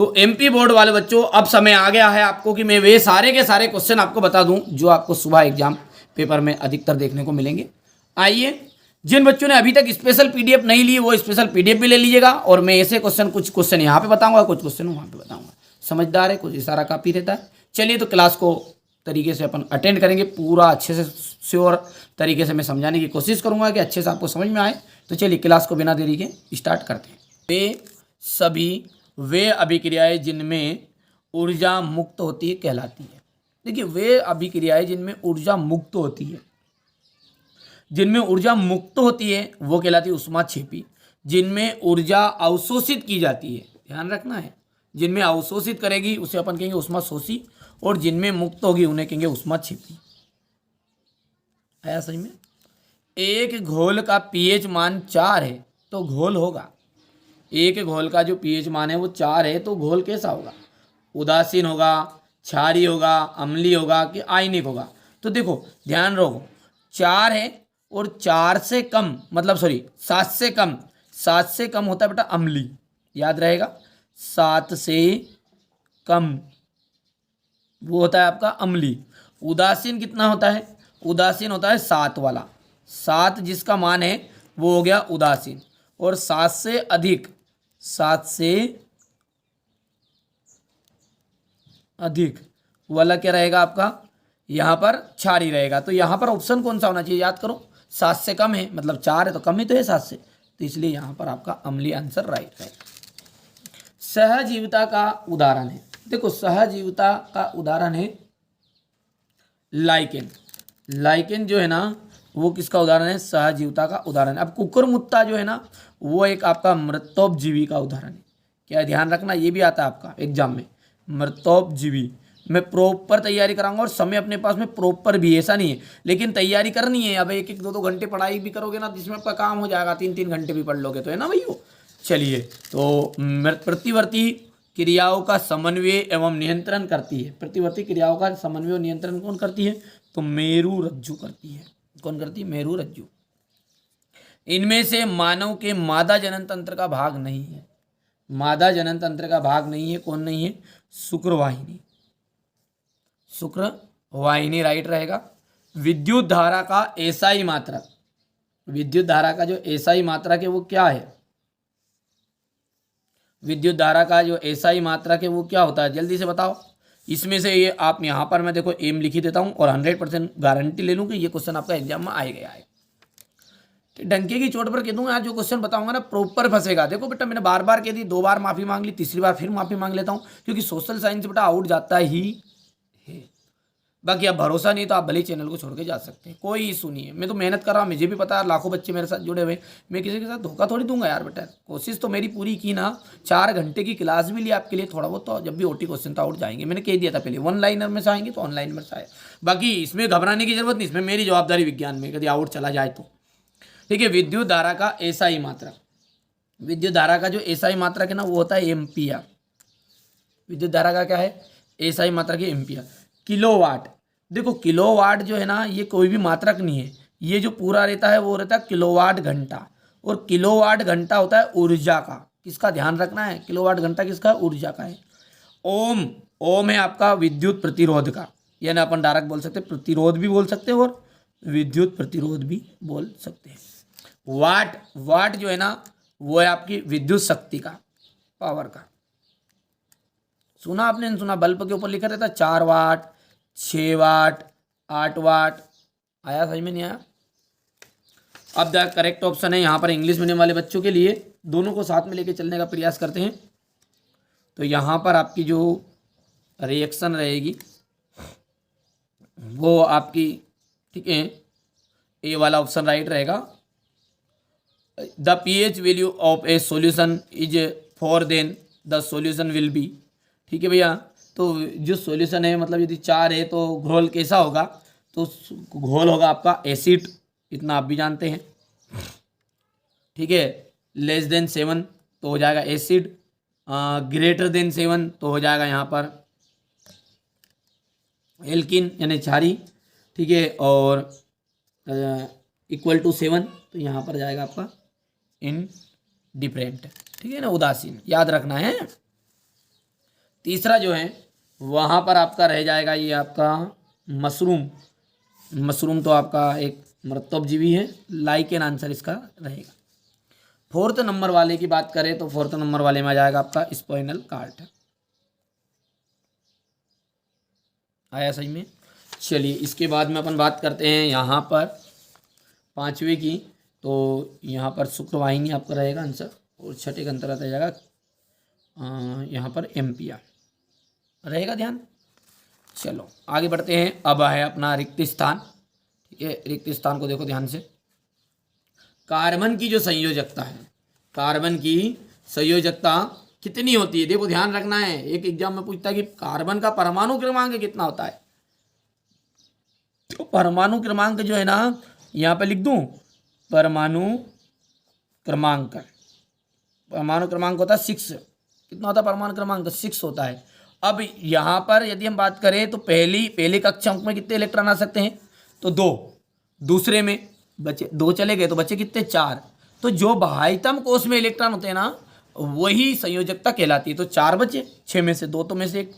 तो MP board वाले बच्चों, अब समय आ गया है आपको कि मैं वे सारे के सारे क्वेश्चन आपको बता दूं जो आपको सुबह एग्जाम पेपर में अधिकतर देखने को मिलेंगे। आइए, जिन बच्चों ने अभी तक स्पेशल पीडीएफ नहीं ली वो स्पेशल पीडीएफ भी ले लीजिएगा, और मैं ऐसे क्वेश्चन, कुछ क्वेश्चन यहाँ पे बताऊंगा, कुछ क्वेश्चन वहाँ पे बताऊंगा। समझदार है, कुछ इशारा काफी रहता है। चलिए, तो क्लास को तरीके से अपन अटेंड करेंगे, पूरा अच्छे से श्योर तरीके से मैं समझाने की कोशिश करूंगा कि अच्छे से आपको समझ में आए। तो चलिए क्लास को बिना देरी के स्टार्ट करते हैं। वे सभी वे अभिक्रियाएं जिनमें ऊर्जा मुक्त होती है कहलाती है। देखिए, वे अभिक्रियाएं जिनमें ऊर्जा मुक्त होती है, जिनमें ऊर्जा मुक्त होती है वो कहलाती है ऊष्माक्षेपी। जिनमें ऊर्जा अवशोषित की जाती है, ध्यान रखना है, जिनमें अवशोषित करेगी उसे अपन कहेंगे ऊष्माशोषी, और जिनमें मुक्त होगी उन्हें कहेंगे ऊष्माक्षेपी। आया समझ में? एक घोल का पीएच मान 4 है तो घोल होगा, एक घोल का जो पीएच मान है वो 4 है तो घोल कैसा होगा? उदासीन होगा, क्षारीय होगा, अम्लीय होगा कि आयनिक होगा? तो देखो ध्यान रखो, 4 है और 4 से कम, मतलब सॉरी 7 से कम, 7 से कम होता है बेटा अम्लीय, याद रहेगा, 7 से कम वो होता है आपका अम्लीय। उदासीन कितना होता है? उदासीन होता है 7 वाला, 7 जिसका मान है वो हो गया उदासीन। और 7 से अधिक, 7 से अधिक वाला क्या रहेगा आपका? यहाँ पर क्षारीय रहेगा। तो यहाँ पर ऑप्शन कौन सा होना चाहिए? याद करो, 7 से कम है, मतलब 4 है तो कम ही तो है 7 से, तो इसलिए यहाँ पर आपका अम्लीय आंसर राइट है। सहजीविता का उदाहरण है, देखो सहजीविता का उदाहरण है लाइकेन। लाइकेन जो है ना वो किसका उदाहरण है? सहजीविता का उदाहरण है। अब कुकुरमुत्ता जो है ना वो एक आपका मृतोपजीवी का उदाहरण है। क्या ध्यान रखना, ये भी आता है आपका एग्जाम में, मृतोपजीवी। मैं प्रॉपर तैयारी कराऊंगा और समय अपने पास में प्रॉपर भी, ऐसा नहीं है, लेकिन तैयारी करनी है। अब 1-1, 2-2 घंटे पढ़ाई भी करोगे ना जिसमें आपका काम हो जाएगा, 3-3 घंटे भी पढ़ लोगे तो, है ना भैया। चलिए, तो प्रतिवर्ती क्रियाओं का समन्वय एवं नियंत्रण करती है। प्रतिवर्ती क्रियाओं का समन्वय और नियंत्रण कौन करती है? तो मेरु रज्जु करती है। कौन करती है? मेरु रज्जु। इनमें से मानव के मादा जनन तंत्र का भाग नहीं है, मादा जनन तंत्र का भाग नहीं है। कौन नहीं है? शुक्रवाहिनी, शुक्रवाहिनी राइट रहेगा। विद्युत धारा का एसआई मात्रक, विद्युत धारा का जो एसआई मात्रक है वो क्या है? विद्युत धारा का जो एसआई मात्रक है वो क्या होता है? जल्दी से बताओ। इसमें से ये आप यहाँ पर मैं देखो एम लिख ही देता हूँ और 100% गारंटी ले लूँ कि ये क्वेश्चन आपका एग्जाम में आएगा आए। डंके की चोट पर कह दूंगा, आज जो क्वेश्चन बताऊंगा ना प्रॉपर फंसेगा। देखो बेटा, मैंने बार बार कह दी, 2 बार माफी मांग ली, तीसरी बार फिर माफी मांग लेता हूँ, क्योंकि सोशल साइंस बेटा आउट जाता ही है। बाकी अब भरोसा नहीं तो आप भले चैनल को छोड़ के जा सकते हैं, कोई इशू नहीं है। मैं तो मेहनत कर रहा हूँ, मुझे भी पता है, लाखों बच्चे मेरे साथ जुड़े हुए, मैं किसी के साथ धोखा थोड़ी दूंगा यार बेटा। कोशिश तो मेरी पूरी की ना, 4 घंटे की क्लास भी ली आपके लिए, थोड़ा बहुत तो जब भी ओटी क्वेश्चन तो आउट जाएंगे। मैंने कह दिया था पहले, 1 लाइनर में से आएंगे तो ऑनलाइन में से आए। बाकी इसमें घबराने की जरूरत नहीं, इसमें मेरी जवाबदारी विज्ञान में, कभी आउट चला जाए तो। ठीक है, विद्युत धारा का एसआई मात्रक, विद्युत धारा का जो एसआई मात्रक है ना वो होता है एम्पियर। विद्युत धारा का क्या है? एसआई मात्रक है एम्पियर। किलोवाट, देखो किलोवाट जो है ना ये कोई भी मात्रक नहीं है, ये जो पूरा रहता है वो रहता है किलोवाट घंटा, और किलोवाट घंटा होता है ऊर्जा का। किसका ध्यान रखना है? किलोवाट घंटा किसका? ऊर्जा का है। ओम, ओम है आपका विद्युत प्रतिरोध का, यानी अपन डायरेक्ट बोल सकते हैं प्रतिरोध भी बोल सकते हैं और विद्युत प्रतिरोध भी बोल सकते हैं। वाट, वाट जो है ना वो है आपकी विद्युत शक्ति का, पावर का। सुना आपने? नहीं सुना? बल्ब के ऊपर लिखा रहता 4 वाट, 6 वाट, 8 वाट। आया समझ में? नहीं आया? अब द करेक्ट ऑप्शन है यहाँ पर इंग्लिश मीडियम वाले बच्चों के लिए, दोनों को साथ में लेके चलने का प्रयास करते हैं। तो यहाँ पर आपकी जो रिएक्शन रहेगी वो आपकी, ठीक है, ए वाला ऑप्शन राइट रहेगा। The pH value of a solution is 4 then the solution will be. ठीक है भैया, तो जो सॉल्यूशन है मतलब यदि 4 है तो घोल कैसा होगा? तो घोल होगा आपका एसिड, इतना आप भी जानते हैं। ठीक है, लेस देन 7 तो हो जाएगा एसिड, ग्रेटर देन 7 तो हो जाएगा यहाँ पर एल्किन यानी क्षारी। ठीक है, और इक्वल टू 7 तो यहाँ पर जाएगा आपका इनडिफरेंट। ठीक है ना, उदासीन, याद रखना है। तीसरा जो है वहाँ पर आपका रह जाएगा ये आपका मशरूम। मशरूम तो आपका एक मृतोपजीवी है, लाइक एन आंसर इसका रहेगा। फोर्थ नंबर वाले की बात करें तो फोर्थ नंबर वाले में आ जाएगा आपका स्पाइनल कॉर्ड। आया सही में। चलिए इसके बाद में अपन बात करते हैं यहाँ पर पांचवे की, तो यहाँ पर शुक्रवाहिनी आपका रहेगा आंसर, और छठे का अंतर आ जाएगा यहाँ पर एम्पिया रहेगा, ध्यान। चलो आगे बढ़ते हैं। अब है अपना रिक्त स्थान। ठीक है, रिक्त स्थान को देखो ध्यान से। कार्बन की जो संयोजकता है, कार्बन की संयोजकता कितनी होती है, देखो ध्यान रखना है। एक एग्जाम में पूछता है कि कार्बन का परमाणु क्रमांक कितना होता है, तो परमाणु क्रमांक जो है ना यहाँ पे लिख दूं, परमाणु क्रमांक, परमाणु क्रमांक होता है 6। कितना होता है परमाणु क्रमांक? 6 होता है। अब यहाँ पर यदि हम बात करें तो पहले कक्षांक में कितने इलेक्ट्रॉन आ सकते हैं, तो 2। दूसरे में बचे 2 चले गए तो बचे कितने? 4। तो जो बाह्यतम कोष में इलेक्ट्रॉन होते हैं ना वही संयोजकता कहलाती है। तो 4 बचे, 6 में से 2 तो में से 1,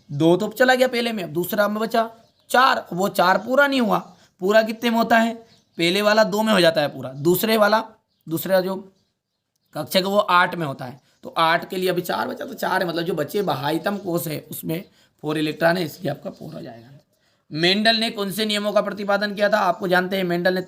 2 तो चला गया पहले में, अब दूसरा में बचा 4। वो 4 पूरा नहीं हुआ। पूरा कितने में होता है? पहले वाला 2 में हो जाता है पूरा, दूसरा जो कक्षक वो 8 में होता है। तो 8 के लिए अभी 4 बचा, तो 4 है, मतलब जो बचे बाह्यतम कोष है उसमें 4 इलेक्ट्रॉन है, इसलिए आपका 4 हो जाएगा। मेंडल ने कौन से नियमों का प्रतिपादन किया था? आपको जानते हैं मेंडल ने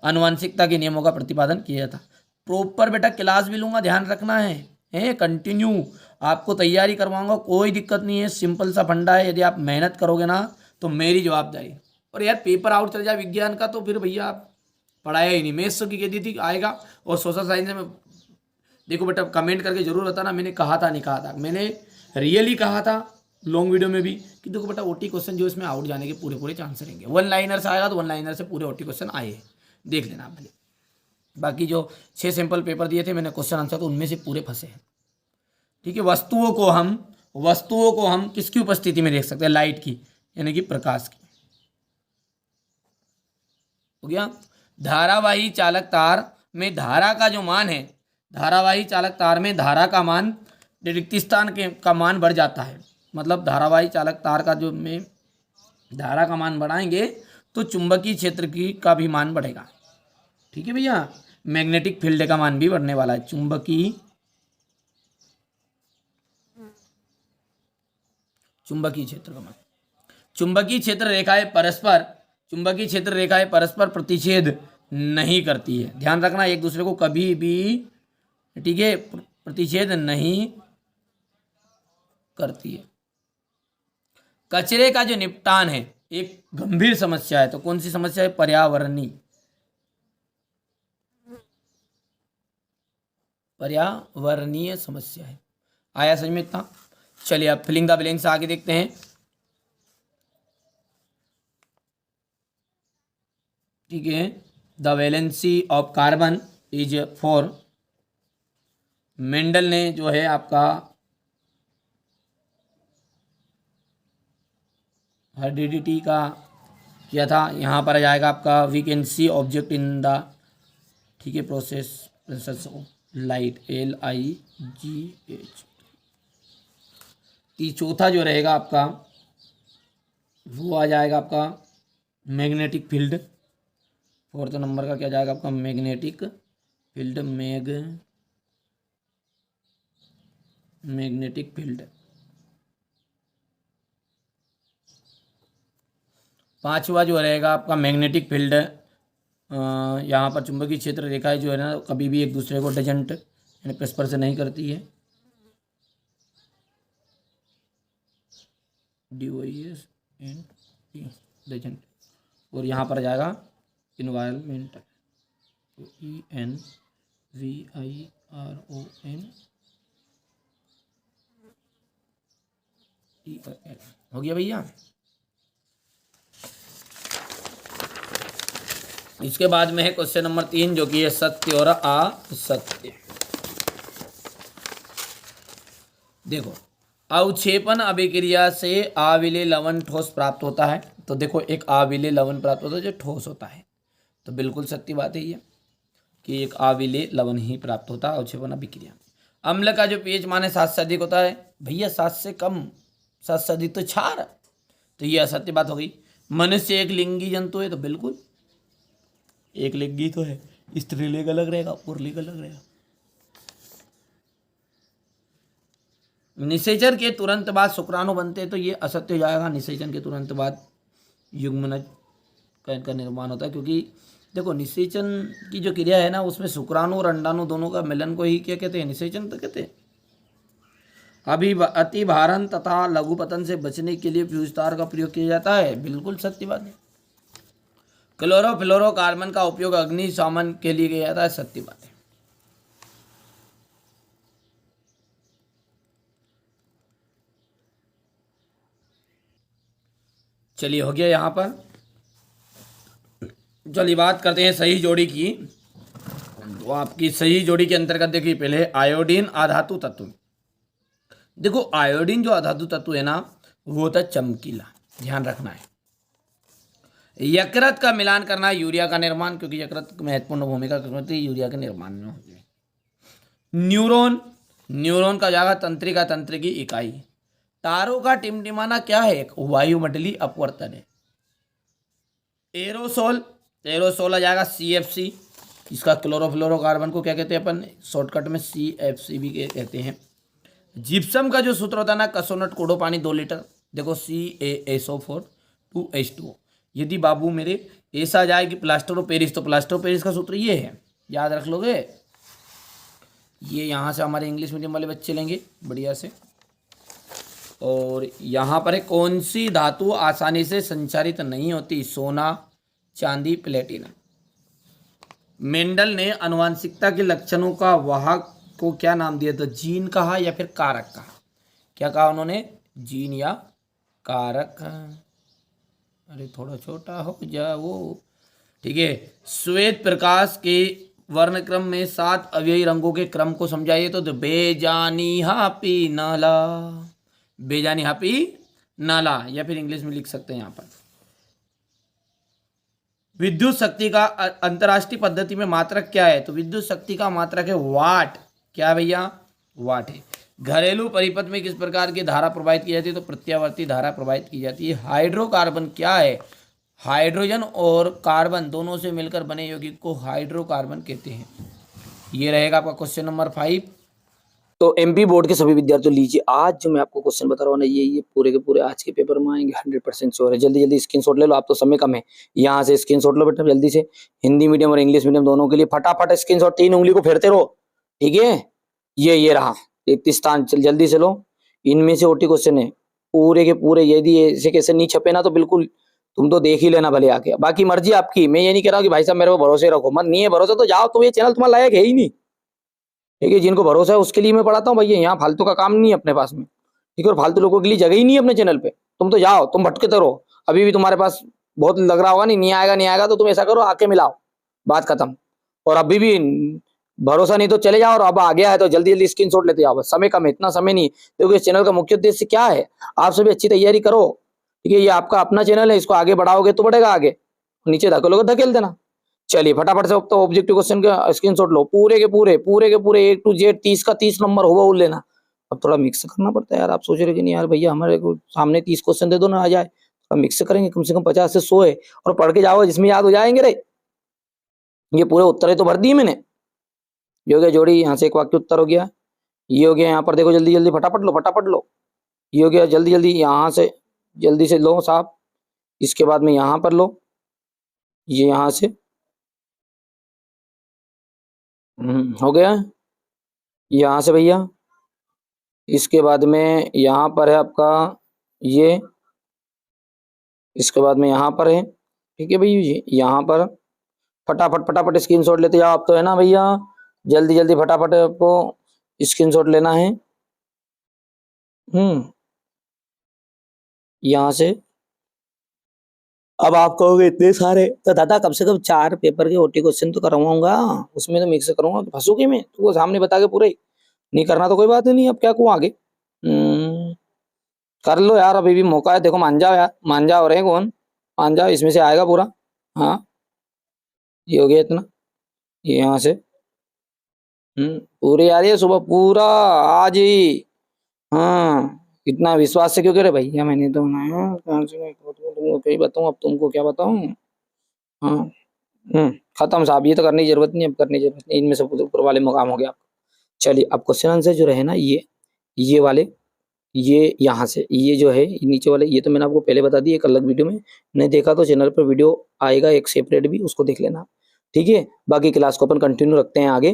आनुवंशिकता के नियमों का प्रतिपादन किया था। प्रॉपर बेटा क्लास भी लूंगा, ध्यान रखना है कंटिन्यू, आपको तैयारी करवाऊंगा, कोई दिक्कत नहीं है। सिंपल सा फंडा है, यदि आप मेहनत करोगे ना तो मेरी जवाबदारी। और यार पेपर आउट चल जाए विज्ञान का तो फिर भैया आप पढ़ाया ही नहीं। मैथ्स की कहती थी आएगा, और सोशल साइंस में देखो बेटा कमेंट करके जरूर बताना मैंने कहा था नहीं कहा था। मैंने रियली कहा था लॉन्ग वीडियो में भी कि देखो बेटा ओटी क्वेश्चन जो इसमें आउट जाने के पूरे चांस रहेंगे। 1 लाइनर से आएगा तो 1 लाइनर से पूरे ओटी क्वेश्चन आए हैं, देख लेना आप भले। बाकी जो 6 सैंपल पेपर दिए थे मैंने क्वेश्चन आंसर, तो उनमें से पूरे फंसे हैं। ठीक है, वस्तुओं को हम किसकी उपस्थिति में देख सकते हैं? लाइट की, यानी कि प्रकाश की। हो गया। धारावाही चालक तार में धारा का जो मान है, धारावाही चालक तार में धारा का मान रिक्त स्थान का मान बढ़ जाता है। मतलब धारावाही चालक तार का जो में धारा का मान बढ़ाएंगे तो चुंबकीय क्षेत्र की का भी मान बढ़ेगा। ठीक है भैया, मैग्नेटिक फील्ड का मान भी बढ़ने वाला है। चुंबकीय क्षेत्र का मान, चुंबकीय क्षेत्र रेखाएं परस्पर प्रतिच्छेद नहीं करती है। ध्यान रखना, एक दूसरे को कभी भी, ठीक है, प्रतिच्छेद नहीं करती है। कचरे का जो निपटान है एक गंभीर समस्या है। तो कौन सी समस्या है? पर्यावरणीय समस्या है। आया समझ में इतना? चलिए अब फिलिंग द ब्लैंक्स आगे देखते हैं। ठीक है, the valency of carbon is 4। Mendel ने जो है आपका हेरिडिटी का किया था। यहाँ पर आ जाएगा आपका we can see object in the, ठीक है, प्रोसेस ऑफ लाइट, LIGH। चौथा जो रहेगा आपका वो आ जाएगा आपका मैग्नेटिक फील्ड। 4th नंबर का क्या जाएगा आपका? Magnetic field, magnetic field. 5वां जो रहेगा आपका मैग्नेटिक फील्ड। यहाँ पर चुंबकीय क्षेत्र रेखाएं जो है ना कभी भी एक दूसरे को डजेंट यानी स्पर्श नहीं करती है। डजेंट। और यहाँ पर जाएगा इन्वायरमेंट, ENVIRONTEL। हो गया भैया। इसके बाद में है क्वेश्चन नंबर 3 जो कि है सत्य और असत्य। देखो, अवक्षेपण अभिक्रिया से अविलेय लवण ठोस प्राप्त होता है। तो देखो एक अविलेय लवण प्राप्त होता है जो ठोस होता है, तो बिल्कुल सत्य बात है ये कि एक अविलेय लवण ही प्राप्त होता है अवक्षेपण अभिक्रिया। अम्ल का जो पीएच मान है 7 से अधिक होता है। भैया 7 से कम, 7 से अधिक तो क्षार, तो ये असत्य बात हो गई। मनुष्य एक लिंगी जंतु है, तो बिल्कुल एक लिंगी तो है, स्त्रीलिंग अलग रहेगा, पुल्लिंग अलग रहेगा। निषेचन के तुरंत बाद शुक्राणु बनते हैं, तो ये असत्य हो जाएगा। निषेचन के तुरंत बाद युग्मनज का निर्माण होता है, क्योंकि देखो निषेचन की जो क्रिया है ना, उसमें शुक्राणु और अंडाणु दोनों का मिलन को ही क्या कहते हैं, निषेचन तो कहते हैं। अभी अति भारण तथा लघुपतन से बचने के लिए फ्यूज तार का प्रयोग किया जाता है, बिल्कुल सत्य बात है। क्लोरोफ्लोरोकार्बन का उपयोग अग्निशमन के लिए किया जाता है, सत्य बात है। चलिए हो गया यहाँ पर। चलिए बात करते हैं सही जोड़ी की। तो आपकी सही जोड़ी के अंतर्गत देखिए, पहले आयोडीन अधातु तत्व। देखो आयोडीन जो अधातु तत्व है ना, वो होता है चमकीला, ध्यान रखना है। यकृत का मिलान करना है यूरिया का निर्माण, क्योंकि यकृत महत्वपूर्ण भूमिका करती है यूरिया के निर्माण में होती है। न्यूरॉन, न्यूरॉन का जाएगा तंत्रिका, तंत्र की इकाई। तारों का टिमटिमाना क्या है, एक वायुमंडलीय अपवर्तन है। एरोसोल, एरोसोल आ जाएगा CFC, इसका क्लोरोफ्लोरोकार्बन को क्या कहते हैं अपन, शॉर्टकट में CFC भी कहते हैं। जिप्सम का जो सूत्र होता है ना, कसोनट कोडो पानी 2 लीटर, देखो CaSO4 2H2O। यदि बाबू मेरे ऐसा जाए कि प्लास्टर ऑफ पेरिस, तो प्लास्टर ऑफ पेरिस का सूत्र ये है, याद रख लोगे। ये यहाँ से हमारे इंग्लिश मीडियम वाले बच्चे लेंगे बढ़िया से। और यहाँ पर है, कौन सी धातु आसानी से संचारित नहीं होती, सोना, चांदी, प्लेटिनम। मेंडल ने आनुवंशिकता के लक्षणों का वाहक को क्या नाम दिया था, जीन कहा या फिर कारक कहा, क्या कहा उन्होंने, जीन या कारक। अरे थोड़ा छोटा हो जाओ, ठीक है। श्वेत प्रकाश के वर्णक्रम में 7 अवयवी रंगों के क्रम को समझाइए, तो बेजानी हापी नाला, बेजानी हापी नाला, या फिर इंग्लिश में लिख सकते हैं यहाँ पर। विद्युत शक्ति का अंतरराष्ट्रीय पद्धति में मात्रक क्या है, तो विद्युत शक्ति का मात्रक है वाट। क्या भैया, वाट है। घरेलू परिपथ में किस प्रकार की धारा प्रवाहित की जाती है, तो प्रत्यावर्ती धारा प्रवाहित की जाती है। हाइड्रोकार्बन क्या है, हाइड्रोजन और कार्बन दोनों से मिलकर बने यौगिक को हाइड्रोकार्बन कहते हैं। ये रहेगा आपका क्वेश्चन नंबर 5। तो एमपी बोर्ड के सभी विद्यार्थियों लीजिए, आज जो मैं आपको क्वेश्चन बता रहा हूँ ना, ये पूरे के पूरे आज के पेपर में आएंगे, 100% श्योर है। जल्दी जल्दी स्क्रीनशॉट ले लो, आप तो समय कम है, यहाँ से स्क्रीनशॉट लो बेटा जल्दी से। हिंदी मीडियम और इंग्लिश मीडियम दोनों के लिए फटाफट स्क्रीनशॉट, 3 उंगली को फेरते रहो, ठीक है। ये रहा 31 स्थान, जल्दी से लो। इनमें से OT क्वेश्चन है पूरे के पूरे, यदि ऐसे कैसे नहीं छपे ना, तो बिल्कुल तुम तो देख ही लेना भले आके, बाकी मर्जी आपकी। मैं ये नहीं कह रहा हूँ कि भाई साहब मेरे को भरोसे रखो, मत, नहीं है भरोसा तो जाओ, तो ये चैनल तुम्हारा लायक है ही नहीं, ठीक है। जिनको भरोसा है उसके लिए मैं पढ़ाता हूँ भैया, यहाँ फालतू का काम नहीं है अपने पास में, ठीक है। और फालतू लोगों के लिए जगह ही नहीं है अपने चैनल पे, तुम तो जाओ, तुम भटकते रहो। अभी भी तुम्हारे पास बहुत लग रहा होगा नहीं आएगा नहीं आएगा, तो तुम ऐसा करो आके मिलाओ, बात खत्म। और अभी भी भरोसा नहीं तो चले जाओ, और अब आ गया है तो जल्दी जल्दी स्क्रीनशॉट लेते जाओ, बस समय कम है, इतना समय नहीं, क्योंकि इस चैनल का मुख्य उद्देश्य क्या है, आप सभी अच्छी तैयारी करो, ठीक है। ये आपका अपना चैनल है, इसको आगे बढ़ाओगे तो बढ़ेगा आगे, नीचे धकेलोगे धकेल देना। चलिए फटाफट से अब तो ऑब्जेक्टिव क्वेश्चन का स्क्रीनशॉट लो, पूरे के पूरे A to Z 30 का 30 नंबर होगा वो लेना। अब थोड़ा मिक्स करना पड़ता है यार, आप सोच रहे कि नहीं यार भैया हमारे को सामने 30 क्वेश्चन दे दो ना, आ जाए, तो मिक्स करेंगे, कम से कम 50 से 100 है, और पढ़ के जाओ जिसमें याद हो जाएंगे रे। ये पूरे उत्तर तो भर दिए मैंने। ये हो गया जोड़ी, यहाँ से एक वाक्य उत्तर हो गया। ये हो गया, यहाँ पर देखो जल्दी जल्दी फटाफट लो फटाफट लो। ये हो गया, जल्दी जल्दी यहाँ से जल्दी से लो साहब। इसके बाद में यहाँ पर लो, ये यहाँ से हो गया, यहाँ से भैया। इसके बाद में यहाँ पर है आपका ये, इसके बाद में यहाँ पर है, ठीक है भैया जी। यहाँ पर फटाफट फटाफट स्क्रीनशॉट लेते जाओ आप, तो है ना भैया, जल्दी जल्दी फटाफट आपको स्क्रीनशॉट लेना है। यहाँ से अब आप कहोगे इतने सारे, तो दादा कम से कम 4 पेपर के OT क्वेश्चन तो करवाऊंगा, उसमें तो मिक्स करूंगा, फंसूगी मैं तो वो सामने बता के पूरे नहीं करना तो कोई बात ही नहीं, अब क्या कहूँ आगे। कर लो यार, अभी भी मौका है, देखो मान जाओ यार, मान जाओ, रहे कौन, मान जाओ, इसमें से आएगा पूरा। हाँ ये हो गया इतना, ये यहाँ से पूरे यार ये सुबह पूरा आज ही। हाँ, इतना विश्वास से क्यों करे भैया, मैंने तो बनाया कहाँ से, मैं तुमको क्या ही बताऊँ, अब तुमको क्या बताऊँ। हाँ। खत्म साहब, ये तो करने की जरूरत नहीं, अब करने की जरूरत नहीं, इनमें सब ऊपर वाले मुकाम हो गया। चलिए अब क्वेश्चन आंसर जो रहे ना, ये वाले, ये यहाँ से ये जो है ये नीचे वाले, ये तो मैंने आपको पहले बता दी एक अलग वीडियो में, नहीं देखा तो चैनल पर वीडियो आएगा एक सेपरेट भी, उसको देख लेना। ठीक है, बाकी क्लास को अपन कंटिन्यू रखते हैं आगे।